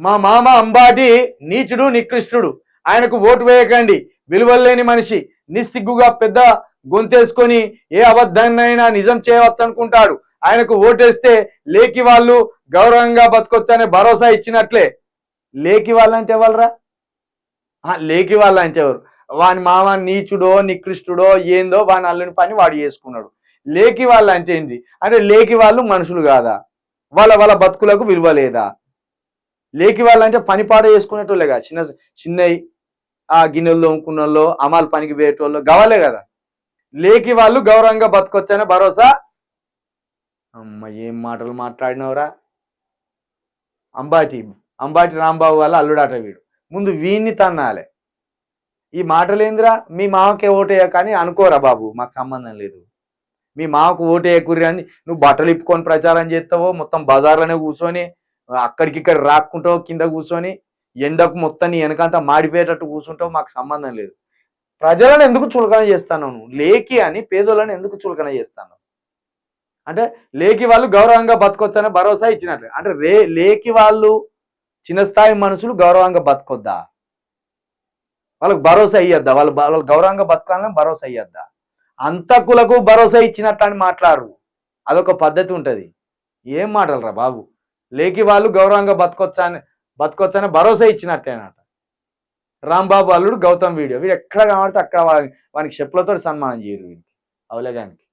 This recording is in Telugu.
మా మామ అంబాటి నీచుడు నికృష్టుడు, ఆయనకు ఓటు వేయకండి, విలువలేని మనిషి, నిస్సిగ్గుగా పెద్ద గొంతేసుకొని ఏ అబద్ధాన్నైనా నిజం చేయవచ్చు అనుకుంటాడు. ఆయనకు ఓటేస్తే లేకి వాళ్ళు గౌరవంగా బతకొచ్చనే భరోసా ఇచ్చినట్లే. లేకి వాళ్ళంటే ఎవరురా? లేకి వాళ్ళంటే ఎవరు? వాని మామ నీచుడో నికృష్టుడో ఏందో వాని అల్లుని పని వాడు చేసుకున్నాడు. లేకి వాళ్ళు అంటే ఏంటి? అంటే లేకి వాళ్ళు మనుషులు కాదా? వాళ్ళ వాళ్ళ బతుకులకు విలువ లేదా? లేకి వాళ్ళంటే పని పాట చేసుకునేటోళ్ళేగా, చిన్న చిన్నవి ఆ గిన్నెలు తోముకున్నోళ్ళు, అమాలు పనికి పోయేటోళ్ళు గవాలే కదా. లేకి వాళ్ళు గౌరవంగా బతకొచ్చనే భరోసా. అమ్మ ఏం మాటలు మాట్లాడినవరా? అంబాటి అంబాటి రాంబాబు వాళ్ళ అల్లుడాట వీడు. ముందు వీణ్ణి తన్నాలే. ఈ మాటలేందిరా? మీ మామకే ఓటేయ కానీ అనుకోరా బాబు, మాకు సంబంధం లేదు. మీ మామకు ఓటేయకుర్రి అని నువ్వు బట్టలు ఇప్పుకొని ప్రచారం చేస్తావో, మొత్తం బజార్లోనే కూర్చొని అక్కడికిక్కడ రాక్కుంటావు, కింద కూర్చొని ఎండకు మొత్తం నీ వెనకంతా మాడిపోయేటట్టు కూర్చుంటావు, మాకు సంబంధం లేదు. ప్రజలను ఎందుకు చులకన చేస్తాను నువ్వు? లేకి అని పేదోళ్ళని ఎందుకు చులకన చేస్తాను? అంటే లేకి వాళ్ళు గౌరవంగా బతకొచ్చనే భరోసా ఇచ్చినట్లే. అంటే లేకి వాళ్ళు చిన్న స్థాయి మనుషులు గౌరవంగా బతకొద్దా? వాళ్ళకి భరోసా ఇయ్యద్దా? వాళ్ళు గౌరవంగా బతకాలని భరోసా ఇయ్యద్దా? అంతకులకు భరోసా ఇచ్చినట్టు అని మాట్లాడరు. అదొక పద్ధతి ఉంటుంది. ఏం మాటలరా బాబు? లేకి వాళ్ళు గౌరవంగా బతకొచ్చని భరోసా ఇచ్చినట్టేనట. రాంబాబు అల్లుడు గౌతమ్ వీడియో. వీడు ఎక్కడ కనబడితే అక్కడ వానికి చెప్పులతో సన్మానం చేయరు వీడికి, అవలేగానికి.